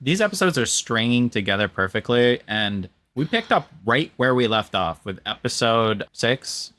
these episodes are stringing together perfectly, and we picked up right where we left off with episode 6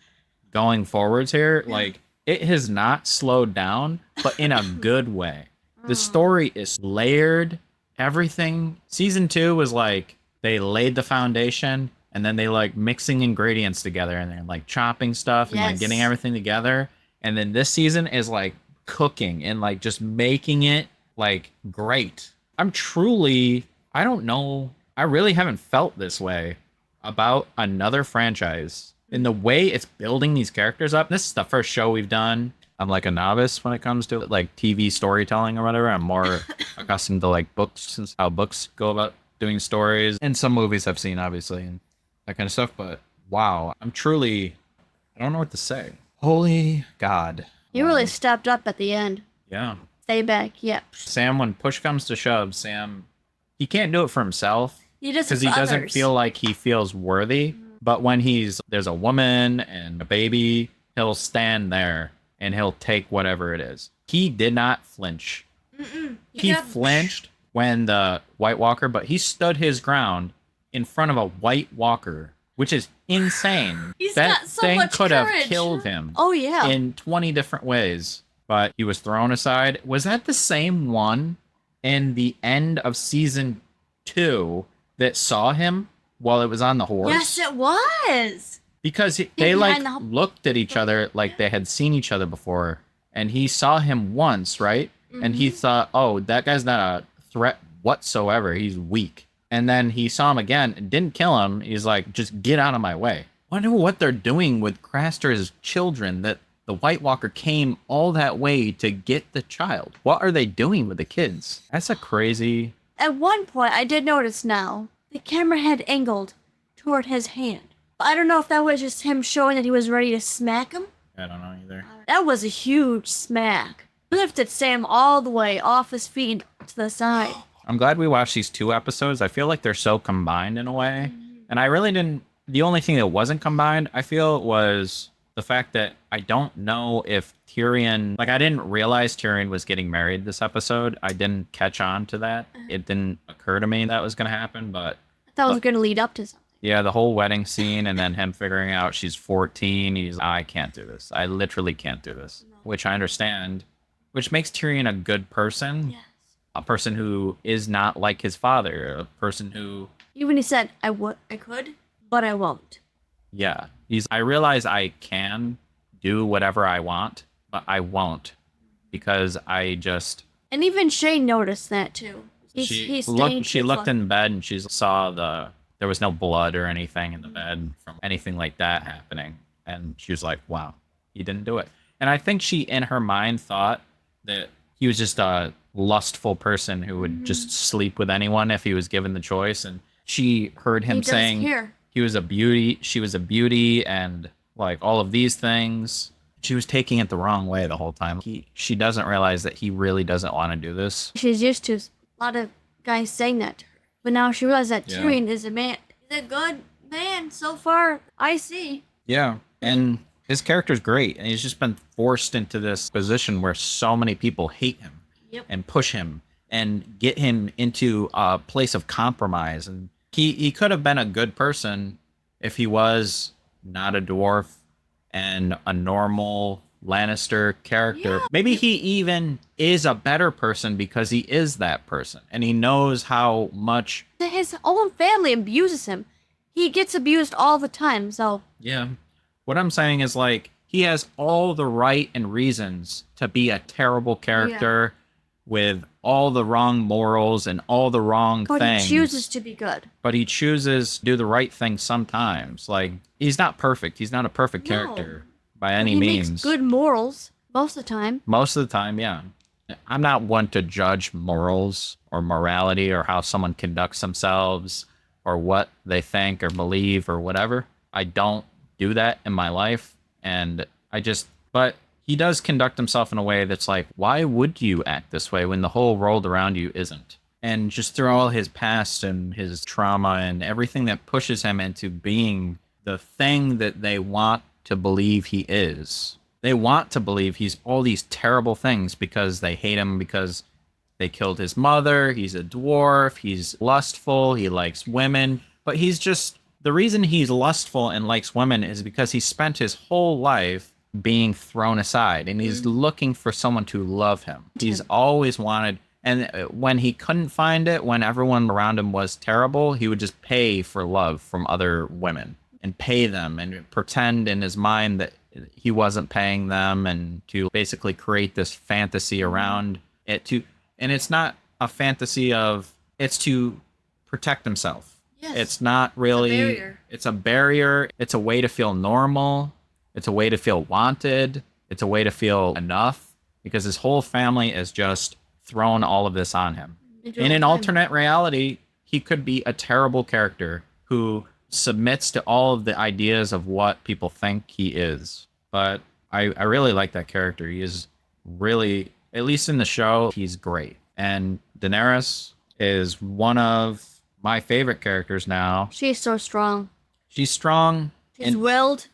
going forwards here. Like, it has not slowed down, but in a good way. The story is layered. Everything. Season 2 was like they laid the foundation, and then they like mixing ingredients together, and they're like chopping stuff and like getting everything together. And then this season is like cooking and like just making it like great. I don't know. I really haven't felt this way about another franchise in the way it's building these characters up. This is the first show we've done. I'm like a novice when it comes to like TV storytelling or whatever. I'm more accustomed to like books and how books go about doing stories, and some movies I've seen obviously and that kind of stuff. But wow, I don't know what to say. Holy God. You really stepped up at the end. Yeah. Stay back. Yep. Sam, when push comes to shove, Sam, he can't do it for himself. He does because he doesn't feel like he feels worthy. But when there's a woman and a baby, he'll stand there and he'll take whatever it is. He did not flinch. He flinched when the White Walker, but he stood his ground in front of a White Walker, which is insane. That got so thing much could courage. have killed him. Oh, yeah. In 20 different ways. But he was thrown aside. Was that the same one in the end of season 2 that saw him while it was on the horse? Yes, it was. Because they like looked at each other like they had seen each other before, and he saw him once, right? And he thought, oh, that guy's not a threat whatsoever. He's weak. And then he saw him again and didn't kill him. He's like, just get out of my way. I wonder what they're doing with Craster's children, that the White Walker came all that way to get the child. What are they doing with the kids? That's a crazy... At one point, I did notice now, the camera had angled toward his hand. I don't know if that was just him showing that he was ready to smack him. I don't know either. That was a huge smack. Lifted Sam all the way off his feet to the side. I'm glad we watched these 2 episodes. I feel like they're so combined in a way. And I really didn't... The only thing that wasn't combined, I feel, was the fact that I don't know if Tyrion... Like, I didn't realize Tyrion was getting married this episode. I didn't catch on to that. It didn't occur to me that was going to happen, but... I thought it was going to lead up to something. Yeah, the whole wedding scene and then him figuring out she's 14. I can't do this. I literally can't do this. No. Which I understand. Which makes Tyrion a good person. Yes. A person who is not like his father. A person who... Even he said, I could, but I won't. Yeah. I realize I can do whatever I want, but I won't. Because I just... And even Shane noticed that too. She looked in bed and she saw there was no blood or anything in the bed from anything like that happening. And she was like, wow, he didn't do it. And I think she, in her mind, thought that he was just a lustful person who would just sleep with anyone if he was given the choice. And she heard him saying he was a beauty, she was a beauty, and like all of these things. She was taking it the wrong way the whole time. She doesn't realize that he really doesn't want to do this. She's used to a lot of guys saying that to her. But now she realizes that Tyrion is a man. He's a good man so far, I see. Yeah, and his character's great. And he's just been forced into this position where so many people hate him and push him and get him into a place of compromise. And he could have been a good person if he was not a dwarf and a normal Lannister character. Yeah. Maybe he even is a better person because he is that person and he knows how much his own family abuses him. He gets abused all the time, so yeah. What I'm saying is, like, he has all the right and reasons to be a terrible character with all the wrong morals and all the wrong things. But he chooses to be good. But he chooses to do the right thing sometimes. Like, he's not perfect. He's not a perfect character. By any means. He makes good morals most of the time. Most of the time, yeah. I'm not one to judge morals or morality or how someone conducts themselves or what they think or believe or whatever. I don't do that in my life. But he does conduct himself in a way that's like, why would you act this way when the whole world around you isn't? And just through all his past and his trauma and everything that pushes him into being the thing that they want to believe he is. They want to believe he's all these terrible things because they hate him, because They killed his mother. He's a dwarf. He's lustful. He likes women. But he's just, the reason he's lustful and likes women is because he spent his whole life being thrown aside and he's looking for someone to love him. He's always wanted, and when he couldn't find it, when everyone around him was terrible, he would just pay for love from other women and pay them and pretend in his mind that he wasn't paying them, and to basically create this fantasy around it. And it's not a fantasy of, it's to protect himself. Yes. It's not really, it's a barrier. It's a way to feel normal. It's a way to feel wanted. It's a way to feel enough, because his whole family is just thrown all of this on him. In an alternate reality, he could be a terrible character who submits to all of the ideas of what people think he is. But I really like that character. He is really, at least in the show, he's great. And Daenerys is one of my favorite characters now. She's so strong. She's strong. She's willed.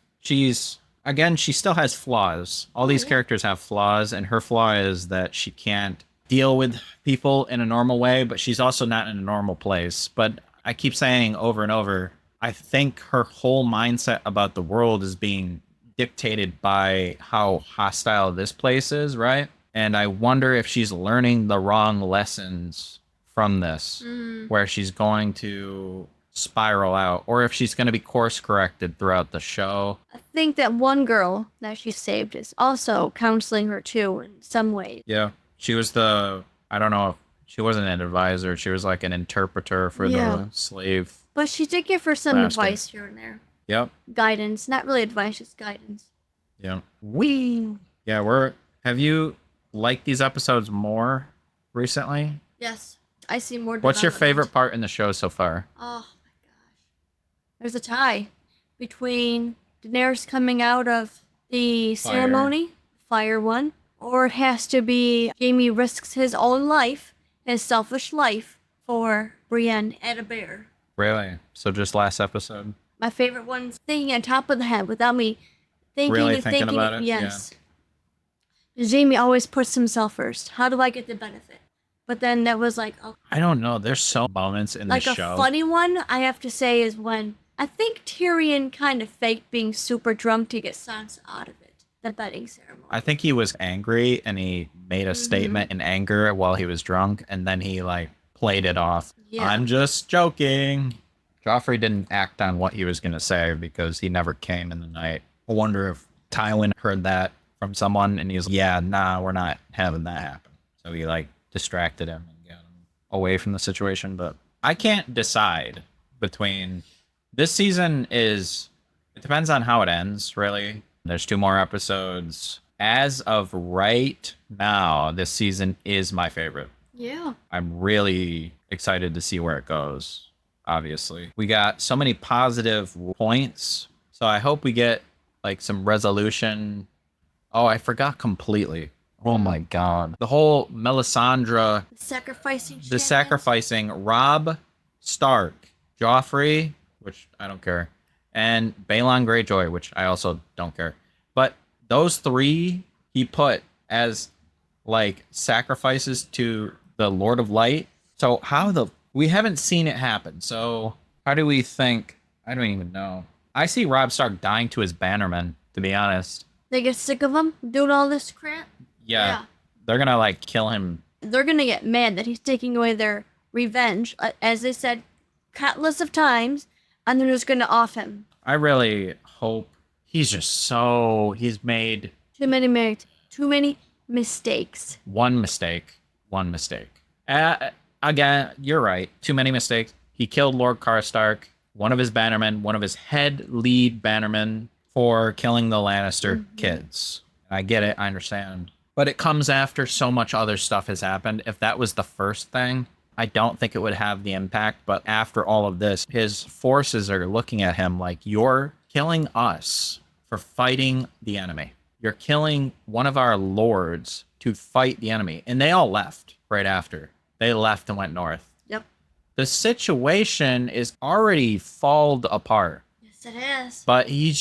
Again, she still has flaws. All these characters have flaws, and her flaw is that she can't deal with people in a normal way, but she's also not in a normal place. But I keep saying over and over, I think her whole mindset about the world is being dictated by how hostile this place is, right? And I wonder if she's learning the wrong lessons from this, where she's going to spiral out, or if she's going to be course corrected throughout the show. I think that one girl that she saved is also counseling her too in some way. Yeah. She was I don't know if she wasn't an advisor. She was like an interpreter for the slave. But she did give her some advice here and there. Yep. Guidance. Not really advice, just guidance. Yeah. Have you liked these episodes more recently? Yes. I see more development. What's your favorite part in the show so far? Oh my gosh. There's a tie between Daenerys coming out of the ceremony, fire one, or it has to be Jaime risks his own life, his selfish life, for Brienne and a bear. Really? So just last episode? My favorite one's thinking on top of the head without me thinking about it? Yes. Yeah. Jaime always puts himself first. How do I get the benefit? But then that was like... Oh, I don't know. There's so moments in the show. Like a funny one, I have to say, is when I think Tyrion kind of faked being super drunk to get Sansa out of it. The betting ceremony. I think he was angry and he made a statement in anger while he was drunk, and then he like played it off. Yeah. I'm just joking. Joffrey didn't act on what he was going to say because he never came in the night. I wonder if Tywin heard that from someone and he's like, yeah, nah, we're not having that happen. So he like distracted him and got him away from the situation. But I can't decide between this season it depends on how it ends, really. There's 2 more episodes. As of right now, this season is my favorite. Yeah. I'm really excited to see where it goes, obviously. We got so many positive points. So I hope we get like some resolution. Oh, I forgot completely. Oh my God. The whole Melisandre. The sacrificing Robb Stark, Joffrey, which I don't care, and Balon Greyjoy, which I also don't care. But those 3 he put as like sacrifices to the Lord of Light. So we haven't seen it happen. So how do we think? I don't even know. I see Robb Stark dying to his bannermen, to be honest. They get sick of him doing all this crap? Yeah. They're going to like kill him. They're going to get mad that he's taking away their revenge, as they said countless of times, and they're just going to off him. I really hope he's made too many mistakes. One mistake. Again, you're right. Too many mistakes. He killed Lord Karstark, one of his bannermen, one of his head lead bannermen, for killing the Lannister kids. I get it. I understand. But it comes after so much other stuff has happened. If that was the first thing, I don't think it would have the impact. But after all of this, his forces are looking at him like, you're killing us for fighting the enemy. You're killing one of our lords to fight the enemy. And they all left right after. They left and went north. Yep. The situation is already fallen apart. Yes, it has. But he's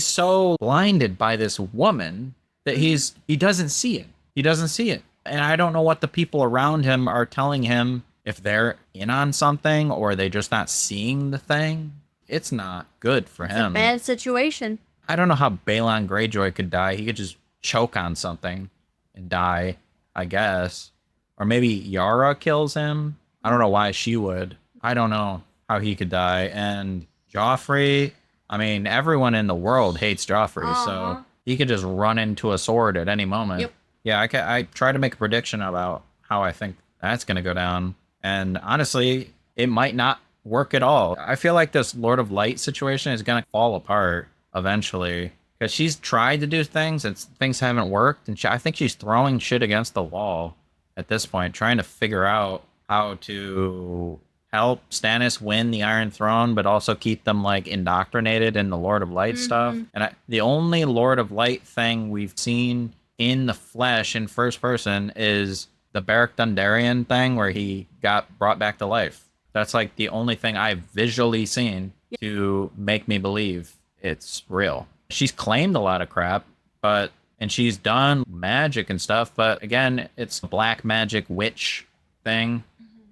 so blinded by this woman that he doesn't see it. He doesn't see it. And I don't know what the people around him are telling him, if they're in on something or they just not seeing the thing. It's not good for It's a him. bad situation. I don't know how Balon Greyjoy could die. He could just choke on something and die, I guess. Or maybe Yara kills him. I don't know why she would. I don't know how he could die. And Joffrey, I mean, everyone in the world hates Joffrey, so he could just run into a sword at any moment. Yep. Yeah, I try to make a prediction about how I think that's going to go down. And honestly, it might not work at all. I feel like this Lord of Light situation is going to fall apart eventually because she's tried to do things and things haven't worked. And I think she's throwing shit against the wall at this point, trying to figure out how to help Stannis win the Iron Throne, but also keep them like indoctrinated in the Lord of Light stuff. And the only Lord of Light thing we've seen in the flesh in first person is the Beric Dondarrion thing where he got brought back to life. That's like the only thing I've visually seen to make me believe it's real. She's claimed a lot of crap, and she's done magic and stuff, but again, it's a black magic witch thing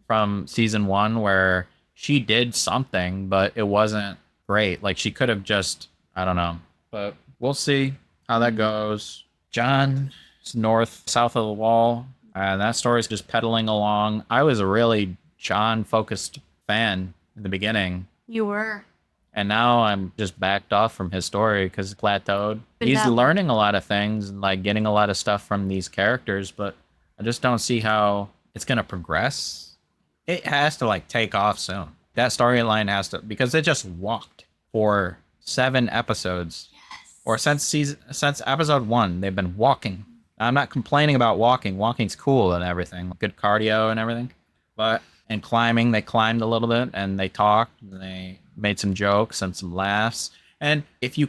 from season 1 where she did something, but it wasn't great. Like she could have just, I don't know, but we'll see how that goes. Jon is south of the wall, and that story's just pedaling along. I was a really Jon focused fan in the beginning. You were. And now I'm just backed off from his story because it's plateaued. But He's learning a lot of things and like getting a lot of stuff from these characters, but I just don't see how it's going to progress. It has to like take off soon. That storyline has to, because it just walked for 7 episodes. Yes. Or since episode 1, they've been walking. I'm not complaining about walking. Walking's cool and everything. Good cardio and everything. And climbing, they climbed a little bit and they talked and they made some jokes and some laughs. And if you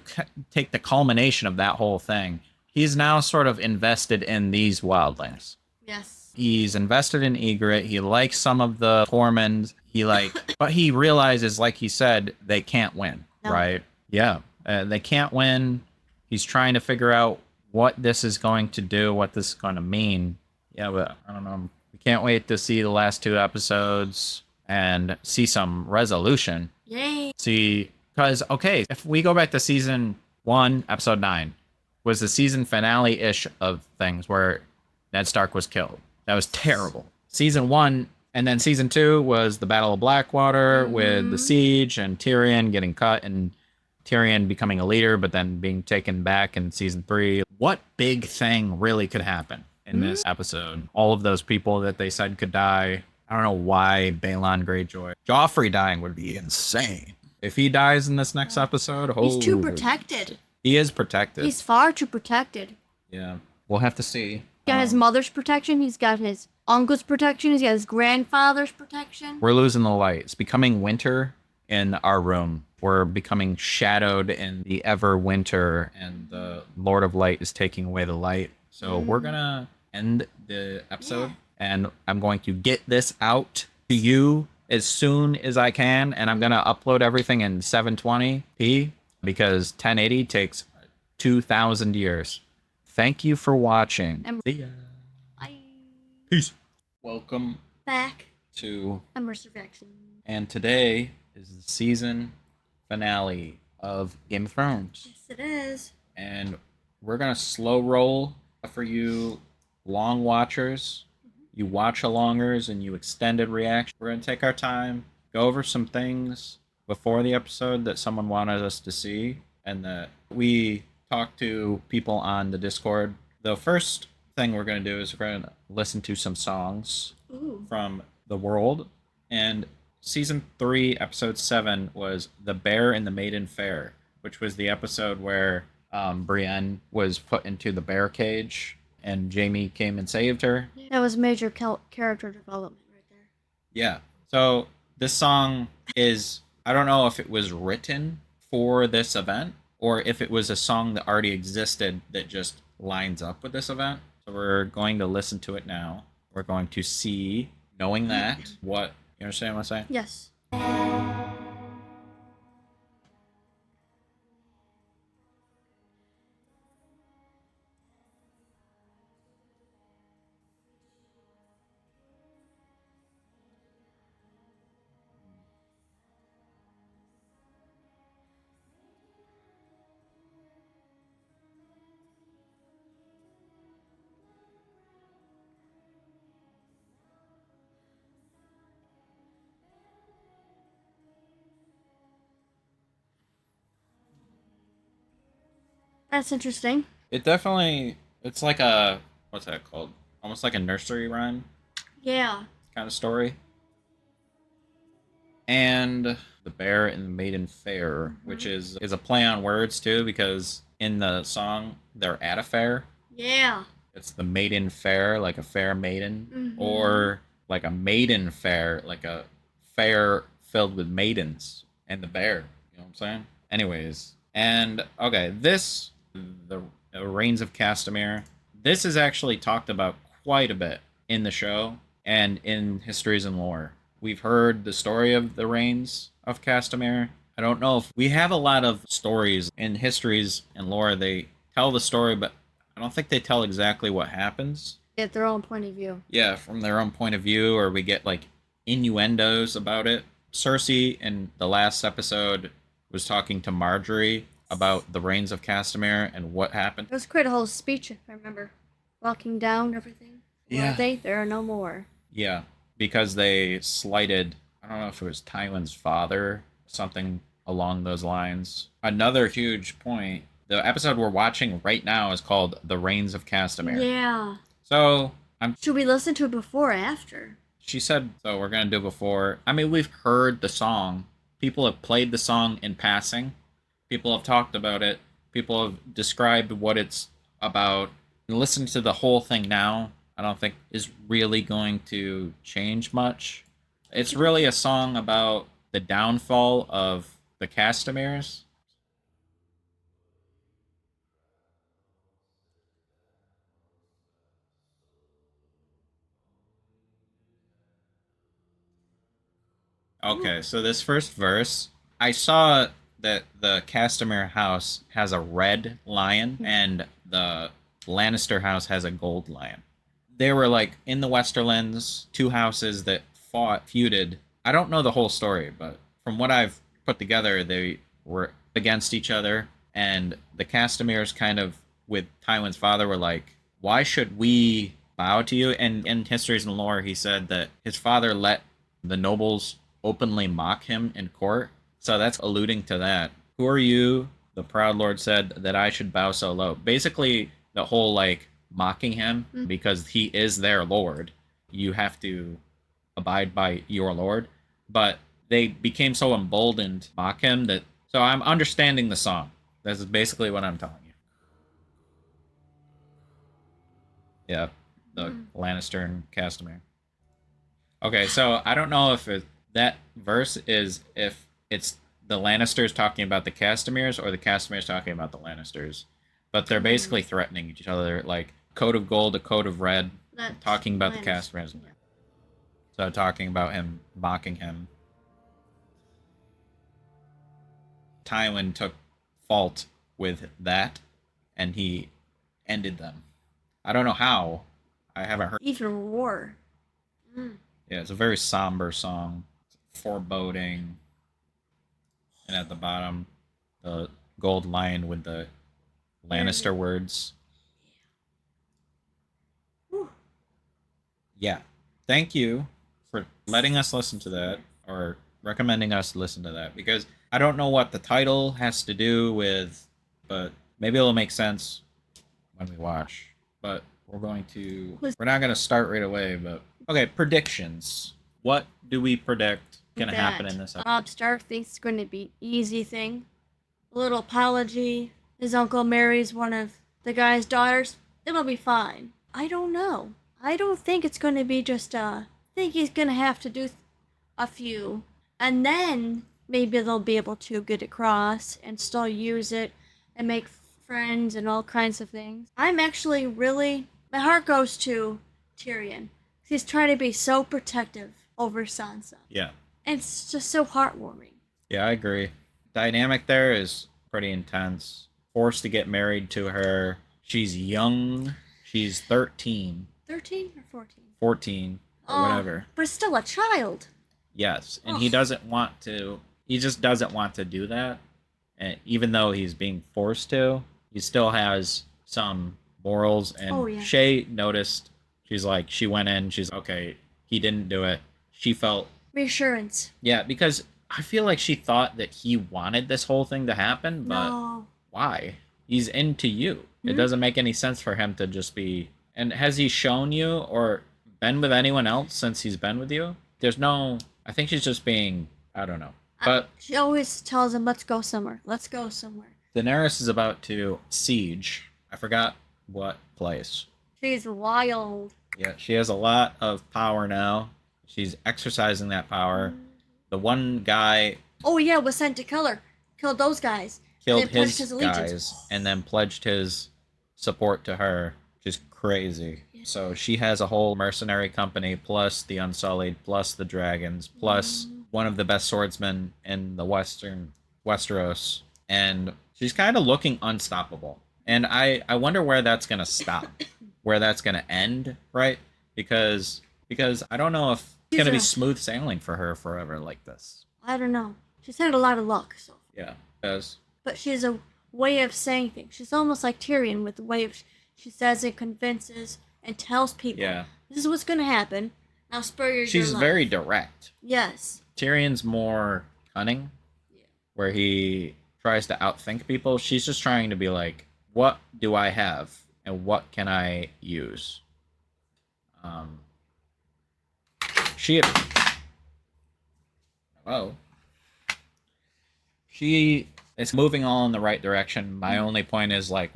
take the culmination of that whole thing, he's now sort of invested in these wildlings. Yes. He's invested in Ygritte. He likes some of the Tormund. But he realizes, like he said, they can't win, right? Yeah, they can't win. He's trying to figure out what this is going to do, what this is going to mean. Yeah, but I don't know. We can't wait to see the last 2 episodes and see some resolution. Yay. Because, okay, if we go back to season 1, episode 9, was the season finale-ish of things where Ned Stark was killed. That was terrible. Season 1, and then season 2 was the Battle of Blackwater with the siege and Tyrion getting cut and Tyrion becoming a leader, but then being taken back in season 3. What big thing really could happen in this episode? All of those people that they said could die. I don't know why Balon Greyjoy. Joffrey dying would be insane. If he dies in this next episode, he's too protected. He is protected. He's far too protected. Yeah. We'll have to see. He's got his mother's protection. He's got his uncle's protection. He's got his grandfather's protection. We're losing the light. It's becoming winter in our room. We're becoming shadowed in the ever winter, and the Lord of Light is taking away the light. So we're going to end the episode, and I'm going to get this out to you as soon as I can, and I'm going to upload everything in 720p because 1080 takes 2,000 years. Thank you for watching. See ya. Bye. Peace. Welcome Back to Mercer Jackson. And today is the season finale of Game of Thrones. Yes, it is. And we're going to slow roll for you long watchers, you watch-alongers, and you extended reaction. We're going to take our time, go over some things before the episode that someone wanted us to see, and that we talked to people on the Discord. The first thing we're going to do is we're going to listen to some songs from the world. And Season 3, Episode 7 was The Bear and the Maiden Fair, which was the episode where Brienne was put into the bear cage and Jaime came and saved her. That was major character development right there. Yeah. So this song is, I don't know if it was written for this event or if it was a song that already existed that just lines up with this event. So we're going to listen to it now. We're going to see, knowing that, what... You understand what I'm saying? Yes. That's interesting. It definitely, it's like a, what's that called? Almost like a nursery rhyme Yeah. kind of story. And the bear and the maiden fair, which is a play on words too, because in the song they're at a fair. Yeah. It's the maiden fair, like a fair maiden, Mm-hmm. or like a maiden fair, like a fair filled with maidens and the bear. You know what I'm saying? Anyways, and okay, the Reigns of Castamere. This is actually talked about quite a bit in the show and in histories and lore. We've heard the story of the Reigns of Castamere. I don't know if we have a lot of stories in histories and lore. They tell the story, but I don't think they tell exactly what happens. Get their own point of view. Yeah, from their own point of view, or we get like innuendos about it. Cersei in the last episode was talking to Marjorie about the Reigns of Castamere and what happened. It was quite a whole speech, if I remember. Walking down everything. Where Yeah. are they? There are no more. Yeah, because they slighted, I don't know if it was Tywin's father, something along those lines. Another huge point, the episode we're watching right now is called The Reigns of Castamere. Yeah. So, Should we listen to it before or after? she said, so we're going to do it before. I mean, we've heard the song. People have played the song in passing. People have talked about it. People have described what it's about. Listen to the whole thing now, I don't think is really going to change much. It's really a song about the downfall of the Castameres. Okay, so this first verse, I saw that the Castamere house has a red lion and the Lannister house has a gold lion. They were like in the Westerlands, two houses that feuded. I don't know the whole story, but from what I've put together, they were against each other, and the Castameres kind of, with Tywin's father, were like, "Why should we bow to you?" And in histories and lore, he said that his father let the nobles openly mock him in court. So that's alluding to that. Who are you? The proud lord said that I should bow so low. Basically, the whole like mocking him because he is their lord. You have to abide by your lord. But they became so emboldened to mock him that. So I'm understanding the song. This is basically what I'm telling you. Yeah, the Lannister and Castamere. Okay, so I don't know if that verse is if it's the Lannisters talking about the Castameres or the Castameres talking about the Lannisters, but they're basically threatening each other, like coat of gold, a coat of red, That's talking about the Lannister. Castameres. So talking about him, mocking him. Tywin took fault with that, and he ended them. I don't know how. I haven't heard. Even war. Yeah, it's a very somber song, foreboding, and at the bottom, the gold lion with the Lannister words. Whew. Yeah, thank you for letting us listen to that or recommending us listen to that, because I don't know what the title has to do with, but maybe it'll make sense when we watch. But we're not going to start right away, but okay, predictions. What do we predict going to happen in this episode? Robb Stark thinks it's going to be an easy thing. A little apology. His uncle marries one of the guy's daughters. It'll be fine. I don't know. I don't think it's going to be just I think he's going to have to do a few. And then maybe they'll be able to get across and still use it and make friends and all kinds of things. I'm actually really, my heart goes to Tyrion. He's trying to be so protective over Sansa. Yeah. And it's just so heartwarming. Yeah, I agree. Dynamic there is pretty intense. Forced to get married to her. She's young. She's 13. 13 or 14? 14 or whatever. But still a child. Yes, and he doesn't want to. He just doesn't want to do that. And even though he's being forced to, he still has some morals. And Shay noticed. She's like, she went in. She's okay. He didn't do it. She felt reassurance. Yeah, because I feel like she thought that he wanted this whole thing to happen, but why? he's into you. It doesn't make any sense for him to just be. And has he shown you or been with anyone else since he's been with you? There's no. I think she's just being. I don't know. But she always tells him, "Let's go somewhere. Let's go somewhere." Daenerys is about to siege. I forgot what place. She's wild. Yeah, she has a lot of power now. She's exercising that power. The one guy Oh yeah, was sent to kill her. Killed those guys. killed his guys and then pledged his support to her, which is crazy. Yeah. So she has a whole mercenary company, plus the Unsullied, plus the dragons, plus one of the best swordsmen in the Westeros, and she's kind of looking unstoppable. And I wonder where that's gonna stop, where that's gonna end, right? Because I don't know if it's gonna be smooth sailing for her forever like this. I don't know. She's had a lot of luck, so. Yeah, does. But she has a way of saying things. She's almost like Tyrion with the way she says it, convinces, and tells people. Yeah. This is what's gonna happen. Now spur your She's life. very direct. Yes. Tyrion's more cunning, where he tries to outthink people. She's just trying to be like, what do I have and what can I use? She is moving all in the right direction. My only point is like,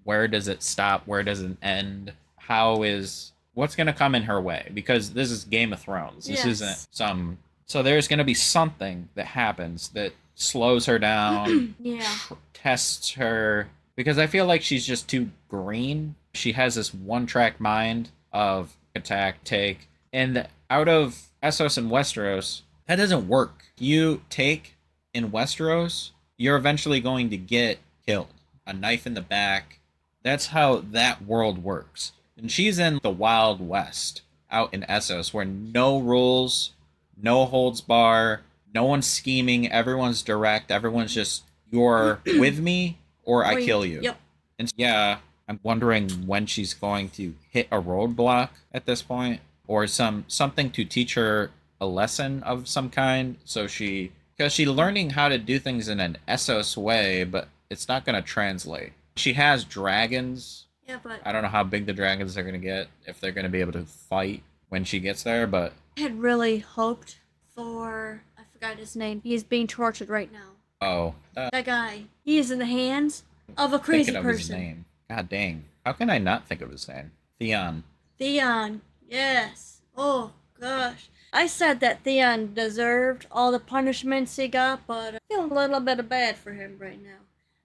where does it stop? Where does it end? What's gonna come in her way? Because this is Game of Thrones. This isn't some. So there's gonna be something that happens that slows her down. Tests her, because I feel like she's just too green. She has this one-track mind of attack, take, and out of Essos and Westeros, that doesn't work. You take in Westeros, you're eventually going to get killed. A knife in the back. That's how that world works. And she's in the Wild West, out in Essos, where no rules, no holds bar, no one's scheming, everyone's direct, everyone's just, you're with me or I kill you. Yep. And yeah, I'm wondering when she's going to hit a roadblock at this point, or something to teach her a lesson of some kind. So because she's learning how to do things in an Essos way, but it's not going to translate. She has dragons. Yeah, but I don't know how big the dragons are going to get, if they're going to be able to fight when she gets there, but I had really hoped for, I forgot his name. He is being tortured right now. Oh. That guy. He is in the hands of a crazy person. His name. God dang. How can I not think of his name? Theon. Theon. Yes. Oh, gosh. I said that Theon deserved all the punishments he got, but I feel a little bit bad for him right now.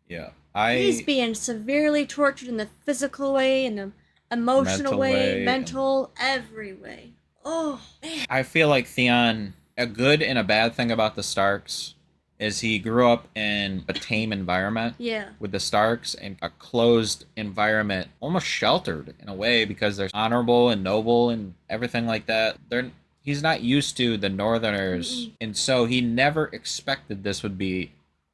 Yeah. He's being severely tortured in the physical way, in the emotional way, mental, every way. Oh, man. I feel like Theon, a good and a bad thing about the Starks is he grew up in a tame environment with the Starks, and a closed environment, almost sheltered in a way, because they're honorable and noble and everything like that. He's not used to the Northerners, and so he never expected this would be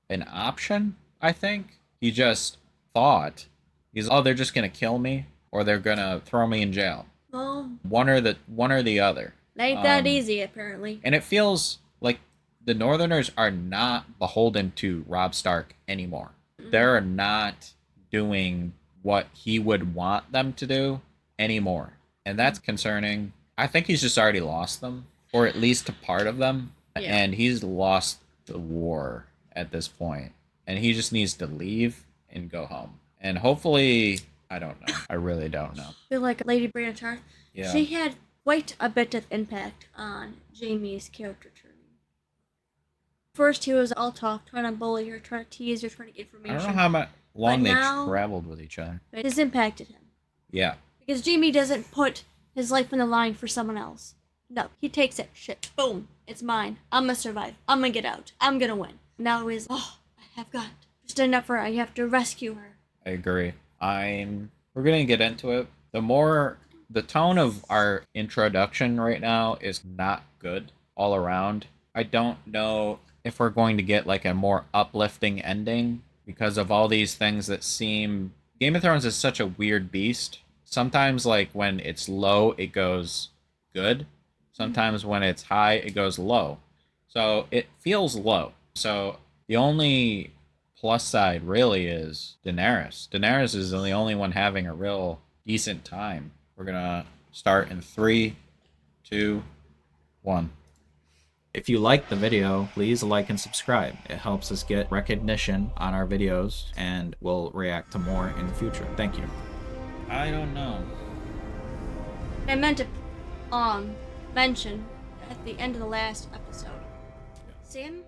an option, I think. He just thought, they're just gonna kill me, or they're gonna throw me in jail. Well, one or the other. Ain't that easy, apparently. And it feels like the Northerners are not beholden to Robb Stark anymore. They're not doing what he would want them to do anymore. And that's concerning. I think he's just already lost them, or at least a part of them. Yeah. And he's lost the war at this point. And he just needs to leave and go home. And hopefully, I don't know. I really don't know. I feel like Lady Brienne of Tarth. Yeah. She had quite a bit of impact on Jaime's character turning. First, he was all talk, trying to bully her, trying to tease her, trying to get information. I don't know how long they traveled with each other. It has impacted him. Yeah. Because Jaime doesn't put his life on the line for someone else. No, he takes it. Shit. Boom. It's mine. I'm gonna survive. I'm gonna get out. I'm gonna win. Now he's, I have got to stand up for her. I have to rescue her. I agree. We're gonna get into it. The tone of our introduction right now is not good all around. I don't know if we're going to get like a more uplifting ending because of all these things that seem... Game of Thrones is such a weird beast. Sometimes like when it's low, it goes good. Sometimes when it's high, it goes low. So it feels low. So the only plus side really is Daenerys. Daenerys is the only one having a real decent time. We're gonna start in 3, 2, 1. If you liked the video, please like and subscribe. It helps us get recognition on our videos, and we'll react to more in the future. Thank you. I don't know. I meant to mention at the end of the last episode. Sam